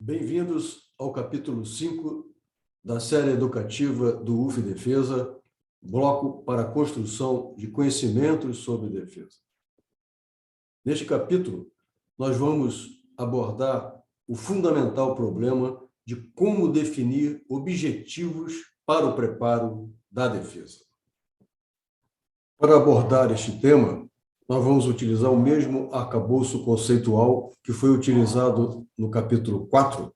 Bem-vindos ao capítulo 5 da série educativa do UF Defesa, Bloco para a Construção de Conhecimentos sobre Defesa. Neste capítulo, nós vamos abordar o fundamental problema de como definir objetivos para o preparo da defesa. Para abordar este tema, nós vamos utilizar o mesmo arcabouço conceitual que foi utilizado no capítulo 4,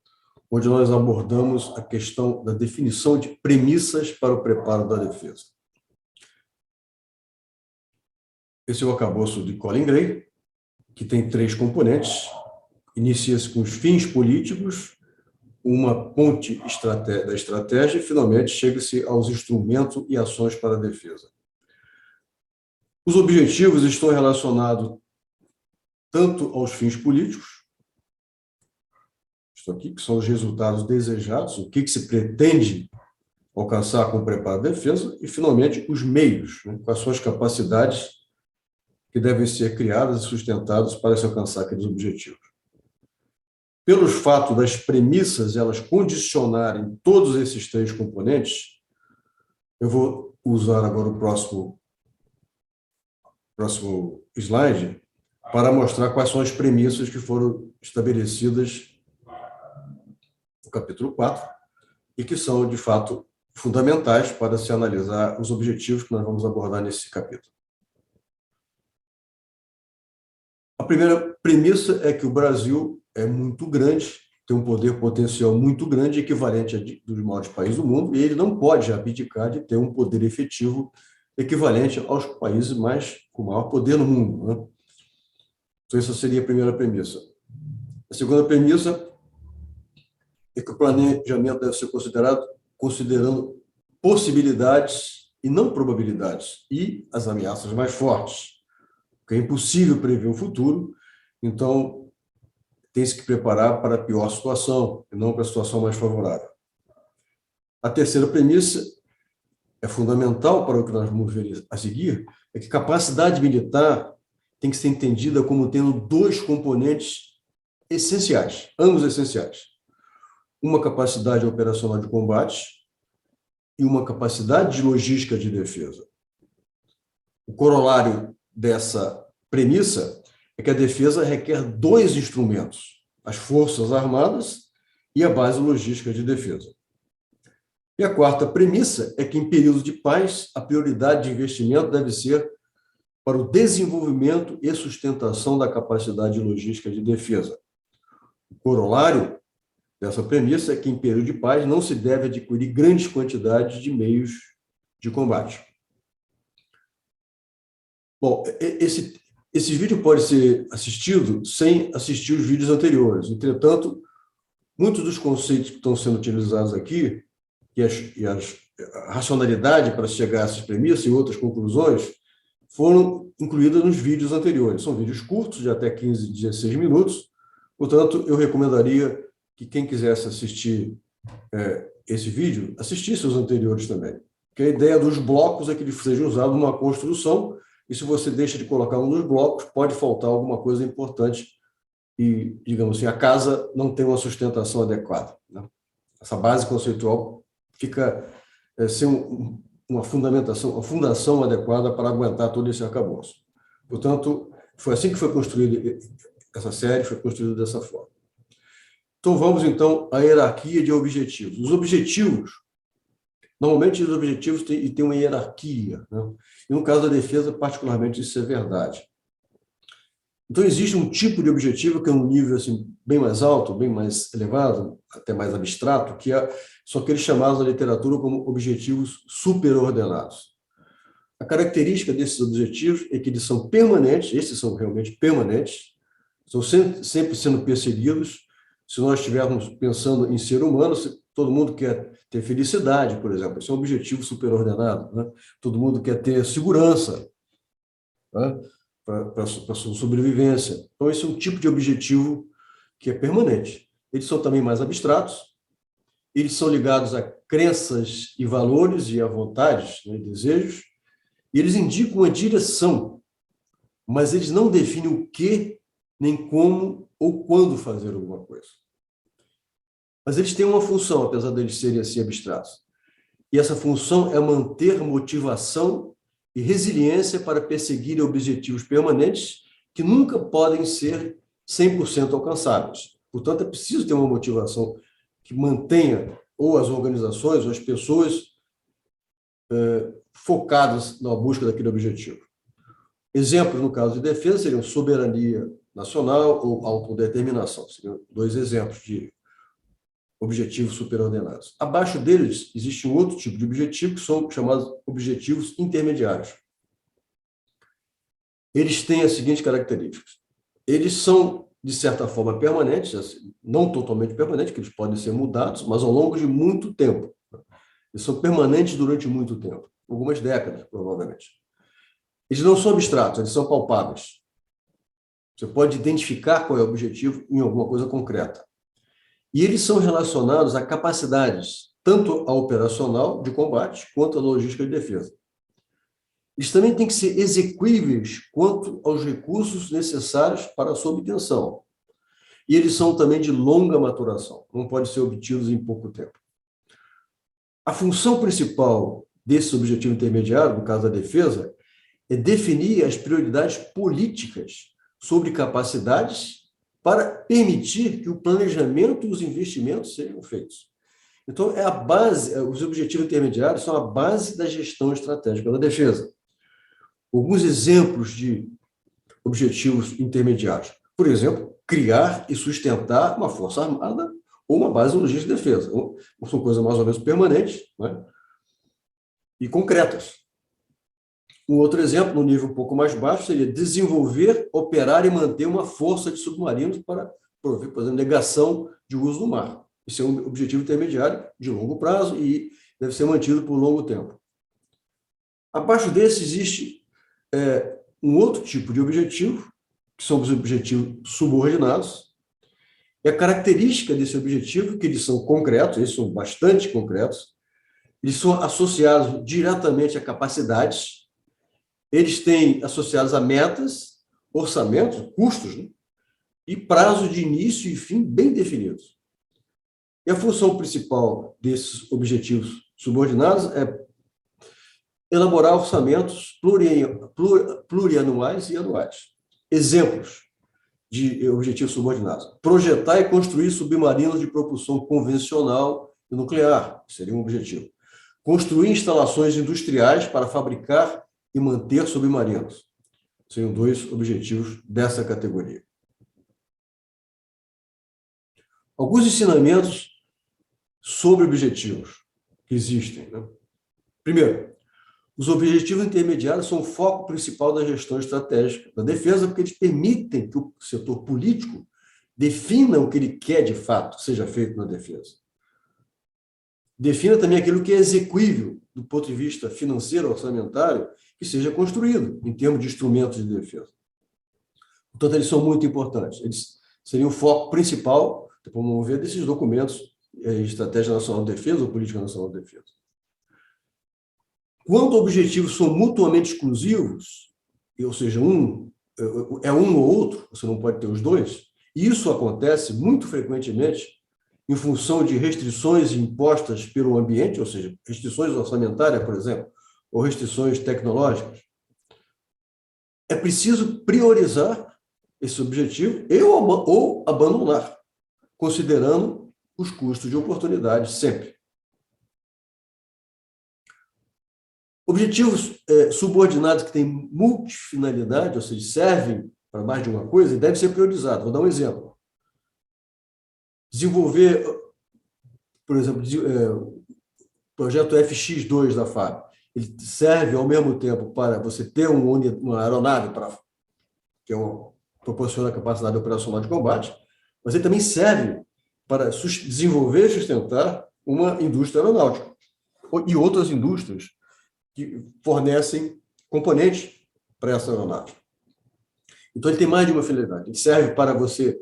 onde nós abordamos a questão da definição de premissas para o preparo da defesa. Esse é o arcabouço de Colin Gray, que tem 3 componentes. Inicia-se com os fins políticos, uma ponte da estratégia e, finalmente, chega-se aos instrumentos e ações para a defesa. Os objetivos estão relacionados tanto aos fins políticos, isto aqui, que são os resultados desejados, o que se pretende alcançar com o preparo da defesa, e, finalmente, os meios, quais são as capacidades que devem ser criadas e sustentadas para se alcançar aqueles objetivos. Pelos fatos das premissas, elas condicionarem todos esses 3 componentes, eu vou usar agora o próximo slide para mostrar quais são as premissas que foram estabelecidas no capítulo 4 e que são, de fato, fundamentais para se analisar os objetivos que nós vamos abordar nesse capítulo. A primeira premissa é que o Brasil é muito grande, tem um poder potencial muito grande, equivalente dos maiores países do mundo, e ele não pode abdicar de ter um poder efetivo equivalente aos países com maior poder no mundo, Então, essa seria a primeira premissa. A segunda premissa é que o planejamento deve ser considerando possibilidades e não probabilidades, e as ameaças mais fortes, porque é impossível prever o futuro, então tem-se que preparar para a pior situação, e não para a situação mais favorável. A terceira premissa é fundamental para o que nós vamos ver a seguir, é que capacidade militar tem que ser entendida como tendo 2 componentes essenciais, ambos essenciais. Uma capacidade operacional de combate e uma capacidade de logística de defesa. O corolário dessa premissa é que a defesa requer 2 instrumentos, as Forças Armadas e a base logística de defesa. E a quarta premissa é que, em períodos de paz, a prioridade de investimento deve ser para o desenvolvimento e sustentação da capacidade logística de defesa. O corolário dessa premissa é que, em período de paz, não se deve adquirir grandes quantidades de meios de combate. Bom, esse vídeo pode ser assistido sem assistir os vídeos anteriores. Entretanto, muitos dos conceitos que estão sendo utilizados aqui a racionalidade para chegar a essas premissas e outras conclusões foram incluídas nos vídeos anteriores. São vídeos curtos, de até 15, 16 minutos. Portanto, eu recomendaria que quem quisesse assistir esse vídeo, assistisse os anteriores também. Porque a ideia dos blocos é que eles sejam usados numa construção, e se você deixa de colocar um dos blocos, pode faltar alguma coisa importante e, digamos assim, a casa não tem uma sustentação adequada. Essa base conceitual fica sem uma fundação adequada para aguentar todo esse arcabouço. Portanto, foi assim que foi construída essa série, foi construída dessa forma. Então, vamos, então, à hierarquia de objetivos. Os objetivos, normalmente, os objetivos têm uma hierarquia, E, no caso da defesa, particularmente, isso é verdade. Então, existe um tipo de objetivo que é um nível assim, bem mais alto, bem mais elevado, até mais abstrato, que são aqueles chamados na literatura como objetivos superordenados. A característica desses objetivos é que eles são permanentes, esses são realmente permanentes, estão sempre sendo perseguidos. Se nós estivermos pensando em ser humano, todo mundo quer ter felicidade, por exemplo, esse é um objetivo superordenado, Todo mundo quer ter segurança, para a sua sobrevivência. Então, esse é um tipo de objetivo que é permanente. Eles são também mais abstratos, eles são ligados a crenças e valores e a vontades, e desejos, e eles indicam uma direção, mas eles não definem o que, nem como ou quando fazer alguma coisa. Mas eles têm uma função, apesar de eles serem assim abstratos. E essa função é manter motivação e resiliência para perseguir objetivos permanentes que nunca podem ser 100% alcançáveis. Portanto, é preciso ter uma motivação que mantenha ou as organizações ou as pessoas focadas na busca daquele objetivo. Exemplos, no caso de defesa, seriam soberania nacional ou autodeterminação. Seriam dois exemplos de objetivos superordenados. Abaixo deles, existe um outro tipo de objetivo, que são chamados objetivos intermediários. Eles têm as seguintes características. Eles são, de certa forma, permanentes, assim, não totalmente permanentes, que eles podem ser mudados, mas ao longo de muito tempo. Eles são permanentes durante muito tempo, algumas décadas, provavelmente. Eles não são abstratos, eles são palpáveis. Você pode identificar qual é o objetivo em alguma coisa concreta. E eles são relacionados a capacidades, tanto a operacional de combate, quanto a logística de defesa. Eles também têm que ser execuíveis quanto aos recursos necessários para a sua obtenção. E eles são também de longa maturação, não podem ser obtidos em pouco tempo. A função principal desse objetivo intermediário, no caso da defesa, é definir as prioridades políticas sobre capacidades para permitir que o planejamento e os investimentos sejam feitos. Então, é a base, os objetivos intermediários são a base da gestão estratégica da defesa. Alguns exemplos de objetivos intermediários. Por exemplo, criar e sustentar uma força armada ou uma base logística de defesa. São coisas mais ou menos permanentes, né? E concretas. Um outro exemplo, no nível um pouco mais baixo, seria desenvolver, operar e manter uma força de submarinos para prover, por exemplo, negação de uso do mar. Isso é um objetivo intermediário de longo prazo e deve ser mantido por longo tempo. Abaixo desse existe um outro tipo de objetivo, que são os objetivos subordinados. E a característica desse objetivo é que eles são concretos, eles são bastante concretos, eles são associados diretamente a capacidades, eles têm associados a metas, orçamentos, custos, né? E prazos de início e fim bem definidos. E a função principal desses objetivos subordinados é elaborar orçamentos plurianuais e anuais. Exemplos de objetivos subordinados. Projetar e construir submarinos de propulsão convencional e nuclear, seria um objetivo. Construir instalações industriais para fabricar e manter submarinos. Seriam dois objetivos dessa categoria. Alguns ensinamentos sobre objetivos que existem, né? Primeiro, os objetivos intermediários são o foco principal da gestão estratégica da defesa, porque eles permitem que o setor político defina o que ele quer de fato seja feito na defesa. Defina também aquilo que é execuível do ponto de vista financeiro, orçamentário, que seja construído em termos de instrumentos de defesa. Portanto, eles são muito importantes. Eles seriam o foco principal para promover desses documentos, Estratégia Nacional de Defesa ou Política Nacional de Defesa. Quando objetivos são mutuamente exclusivos, ou seja, um ou outro, você não pode ter os dois, e isso acontece muito frequentemente em função de restrições impostas pelo ambiente, ou seja, restrições orçamentárias, por exemplo, ou restrições tecnológicas. É preciso priorizar esse objetivo ou abandonar, considerando os custos de oportunidade sempre. Objetivos subordinados que têm multifinalidade, ou seja, servem para mais de uma coisa, devem ser priorizados. Vou dar um exemplo. Desenvolver, por exemplo, o projeto FX2 da FAB. Ele serve, ao mesmo tempo, para você ter uma aeronave que proporciona capacidade operacional de combate, mas ele também serve para desenvolver e sustentar uma indústria aeronáutica e outras indústrias que fornecem componentes para essa aeronave. Então, ele tem mais de uma finalidade. Ele serve para você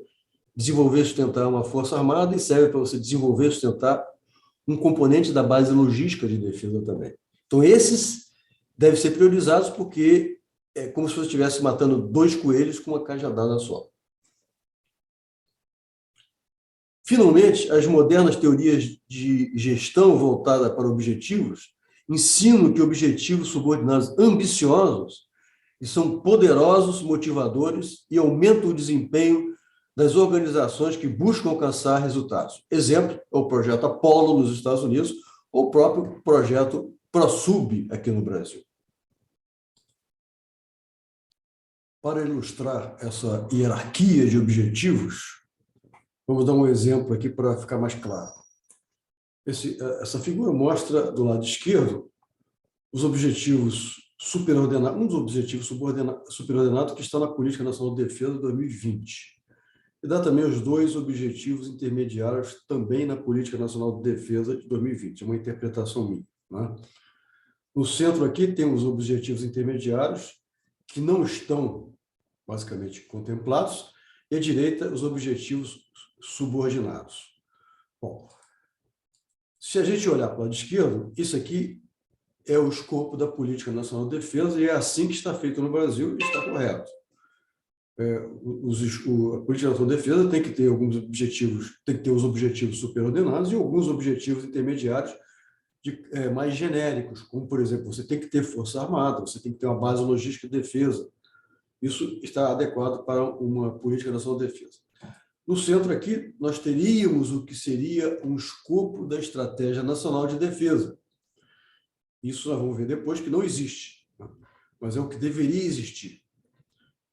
desenvolver e sustentar uma força armada e serve para você desenvolver e sustentar um componente da base logística de defesa também. Então, esses devem ser priorizados porque é como se você estivesse matando dois coelhos com uma cajadada só. Finalmente, as modernas teorias de gestão voltada para objetivos ensinam que objetivos subordinados ambiciosos e são poderosos motivadores e aumentam o desempenho das organizações que buscam alcançar resultados. Exemplo é o projeto Apollo nos Estados Unidos ou o próprio projeto ProSub aqui no Brasil. Para ilustrar essa hierarquia de objetivos, vamos dar um exemplo aqui para ficar mais claro. Essa figura mostra, do lado esquerdo, os objetivos superordenados, um dos objetivos superordenados que está na Política Nacional de Defesa de 2020. E dá também os dois objetivos intermediários também na Política Nacional de Defesa de 2020. É uma interpretação minha, né? No centro aqui tem os objetivos intermediários que não estão, basicamente, contemplados, e à direita, os objetivos subordinados. Bom, se a gente olhar para o lado esquerdo, isso aqui é o escopo da Política Nacional de Defesa e é assim que está feito no Brasil e está correto. A Política Nacional de Defesa tem que ter alguns objetivos, tem que ter os objetivos superordenados e alguns objetivos intermediários mais genéricos, como, por exemplo, você tem que ter força armada, você tem que ter uma base logística de defesa. Isso está adequado para uma Política Nacional de Defesa. No centro aqui, nós teríamos o que seria um escopo da Estratégia Nacional de Defesa. Isso nós vamos ver depois que não existe, mas é o que deveria existir.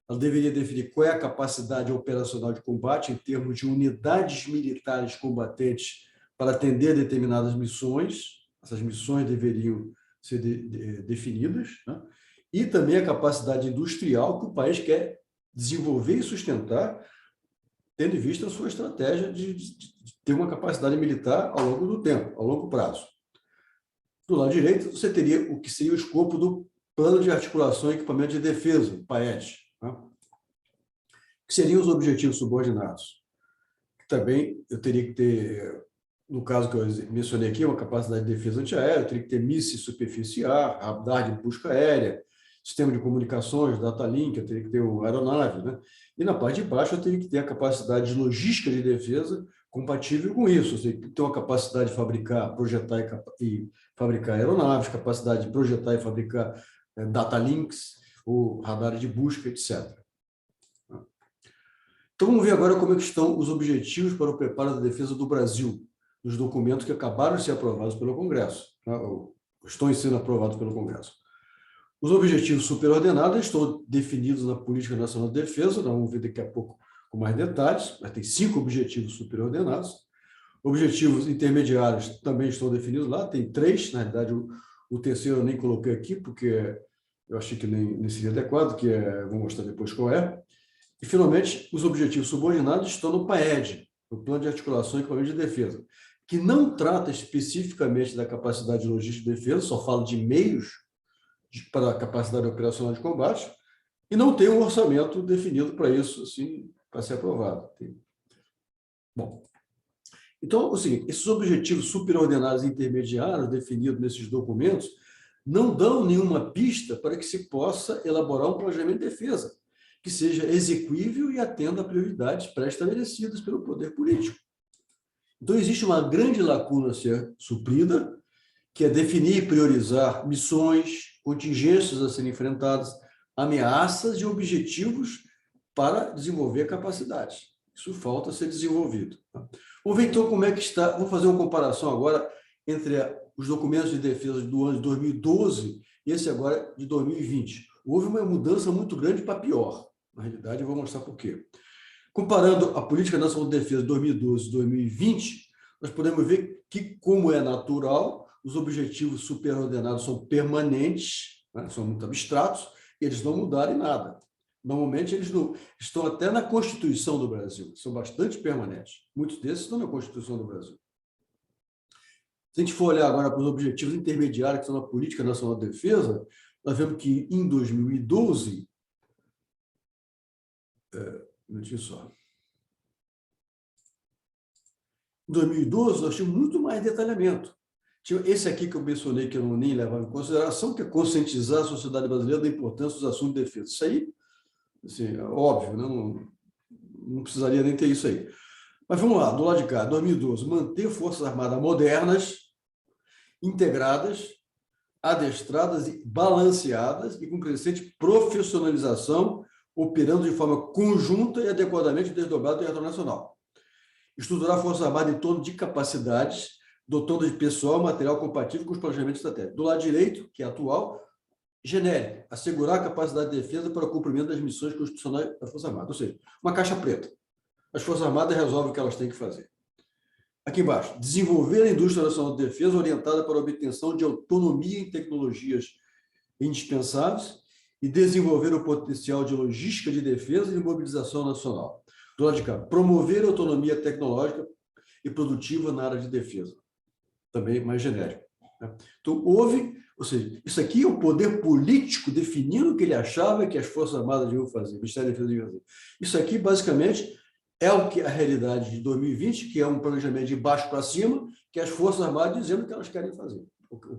Ela deveria definir qual é a capacidade operacional de combate em termos de unidades militares combatentes para atender determinadas missões. Essas missões deveriam ser definidas, né? E também a capacidade industrial que o país quer desenvolver e sustentar, tendo em vista a sua estratégia de ter uma capacidade militar ao longo do tempo, ao longo prazo. Do lado direito, você teria o que seria o escopo do Plano de Articulação e Equipamento de Defesa, o PAET, né? Que seriam os objetivos subordinados. Também eu teria que ter, no caso que eu mencionei aqui, uma capacidade de defesa antiaérea, eu teria que ter mísseis superfície ar, radar de busca aérea, sistema de comunicações, data link, eu teria que ter uma aeronave, né? E na parte de baixo eu teria que ter a capacidade de logística de defesa compatível com isso, ou seja, ter uma capacidade de fabricar, projetar e fabricar aeronaves, capacidade de projetar e fabricar data links, ou radar de busca, etc. Então vamos ver agora como é que estão os objetivos para o preparo da defesa do Brasil, nos documentos que acabaram de ser aprovados pelo Congresso, tá? Ou estão sendo aprovados pelo Congresso. Os objetivos superordenados estão definidos na Política Nacional de Defesa, nós vamos ver daqui a pouco com mais detalhes, mas tem 5 objetivos superordenados. Objetivos intermediários também estão definidos lá, tem 3, na realidade o terceiro eu nem coloquei aqui, porque eu achei que nem seria adequado, vou mostrar depois qual é. E, finalmente, os objetivos subordinados estão no PAED, no Plano de Articulação e Equipamento de Defesa, que não trata especificamente da capacidade logística de defesa, só fala de meios para a capacidade operacional de combate, e não tem um orçamento definido para isso, assim, para ser aprovado. Bom, então, é o seguinte, esses objetivos superordenados e intermediários definidos nesses documentos não dão nenhuma pista para que se possa elaborar um planejamento de defesa que seja exequível e atenda a prioridades pré-estabelecidas pelo poder político. Então, existe uma grande lacuna a ser suprida, que é definir e priorizar missões, contingências a serem enfrentadas, ameaças e objetivos para desenvolver capacidades. Isso falta ser desenvolvido. Vamos ver, então, como é que está. Vamos fazer uma comparação agora entre os documentos de defesa do ano de 2012 e esse agora de 2020. Houve uma mudança muito grande para pior. Na realidade, eu vou mostrar por quê. Comparando a Política Nacional de Defesa de 2012 e 2020, nós podemos ver que, como é natural, os objetivos superordenados são permanentes, né? São muito abstratos, e eles não mudaram em nada. Normalmente, eles não, estão até na Constituição do Brasil, são bastante permanentes. Muitos desses estão na Constituição do Brasil. Se a gente for olhar agora para os objetivos intermediários que estão na Política Nacional de Defesa, nós vemos que, em 2012, um minutinho só. Em 2012, nós tínhamos muito mais detalhamento. Tinha esse aqui que eu mencionei, que eu nem levava em consideração, que é conscientizar a sociedade brasileira da importância dos assuntos de defesa. Isso aí, assim, é óbvio, né? Não precisaria nem ter isso aí. Mas vamos lá, do lado de cá, 2012, manter Forças Armadas modernas, integradas, adestradas e balanceadas e com crescente profissionalização, operando de forma conjunta e adequadamente desdobrada do território nacional. Estruturar a Força Armada em torno de capacidades, dotando de pessoal e material compatível com os planejamentos estratégicos. Do lado direito, que é atual, genérico, assegurar a capacidade de defesa para o cumprimento das missões constitucionais da Força Armada. Ou seja, uma caixa preta. As Forças Armadas resolvem o que elas têm que fazer. Aqui embaixo, desenvolver a indústria nacional de defesa orientada para a obtenção de autonomia em tecnologias indispensáveis e desenvolver o potencial de logística de defesa e mobilização nacional. Do lado de cá, promover a autonomia tecnológica e produtiva na área de defesa. Também mais genérico. Então, ou seja, isso aqui é o poder político definindo o que ele achava que as Forças Armadas deviam fazer, o Ministério da Defesa devia fazer. Isso aqui, basicamente, é o que a realidade de 2020, que é um planejamento de baixo para cima, que as Forças Armadas dizendo o que elas querem fazer,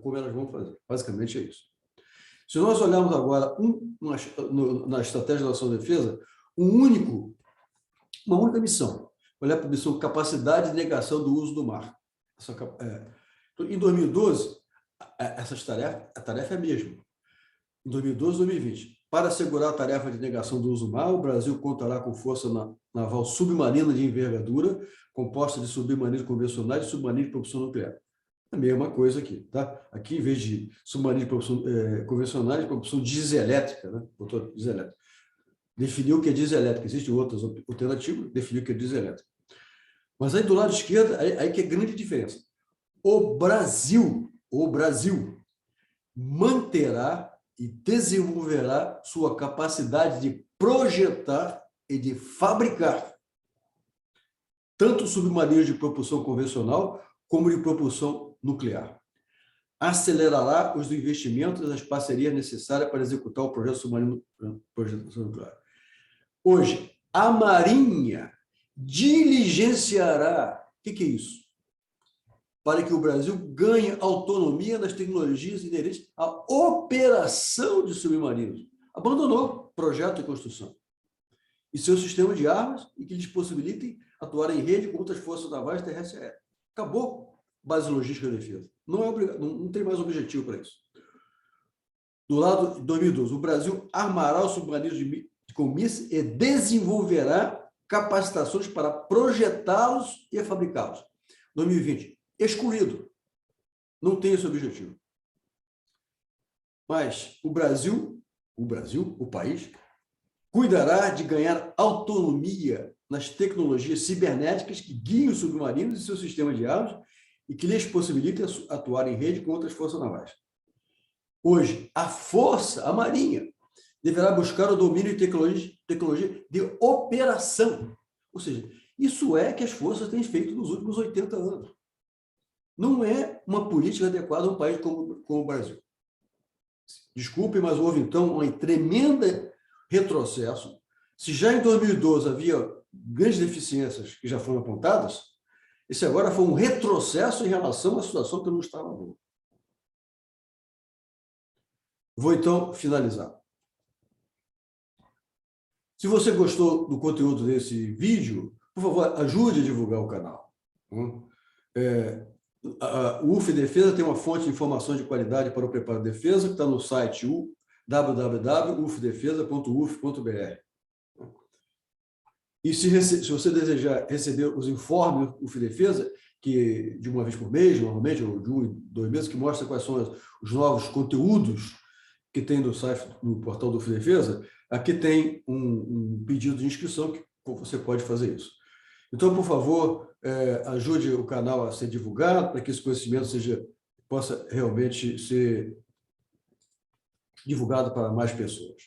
como elas vão fazer. Basicamente é isso. Se nós olharmos agora na estratégia da nação de defesa, uma única missão, olhar para a missão capacidade de negação do uso do mar. Em 2012, a tarefa é a mesma. Em 2012 e 2020. Para assegurar a tarefa de negação do uso do mar, o Brasil contará com força naval submarina de envergadura, composta de submarinos convencionais e submarinos de propulsão nuclear. A mesma coisa aqui, tá? Aqui, em vez de submarinos de propulsão convencionais, propulsão dieselétrica, né? Botou dieselétrica. Definiu o que é dieselétrica. Existem outras alternativas, definiu o que é dieselétrica. Mas aí, do lado esquerdo, aí que é grande diferença. O Brasil manterá e desenvolverá sua capacidade de projetar e de fabricar tanto submarinos de propulsão convencional como de propulsão nuclear. Acelerará os investimentos e as parcerias necessárias para executar o projeto submarino de projeção nuclear. Hoje, a Marinha diligenciará, o que é isso? Para que o Brasil ganhe autonomia nas tecnologias inerentes à operação de submarinos. Abandonou projeto de construção. E seu sistema de armas e que lhes possibilitem atuar em rede com outras forças navais, terrestres e aéreas. Acabou base logística de defesa. Não tem mais objetivo para isso. Do lado de 2012, o Brasil armará os submarinos com mísseis e desenvolverá capacitações para projetá-los e fabricá-los. 2020, excluído. Não tem esse objetivo. Mas o país, cuidará de ganhar autonomia nas tecnologias cibernéticas que guiem os submarinos e seu sistema de armas e que lhes possibilitem atuar em rede com outras forças navais. Hoje, a Marinha, deverá buscar o domínio de tecnologia de operação. Ou seja, isso é que as forças têm feito nos últimos 80 anos. Não é uma política adequada a um país como o Brasil. Desculpe, mas houve, então, um tremendo retrocesso. Se já em 2012 havia grandes deficiências que já foram apontadas, esse agora foi um retrocesso em relação à situação que não estava boa. Vou, então, finalizar. Se você gostou do conteúdo desse vídeo, por favor, ajude a divulgar o canal. O UF Defesa tem uma fonte de informação de qualidade para o preparo de defesa, que está no site www.ufdefesa.uf.br. E se você desejar receber os informes do UF Defesa, que de uma vez por mês, normalmente, ou de 1 e 2 meses, que mostra quais são os novos conteúdos que tem no site, no portal do UF Defesa, aqui tem um pedido de inscrição que você pode fazer isso. Então, por favor, ajude o canal a ser divulgado para que esse conhecimento possa realmente ser divulgado para mais pessoas.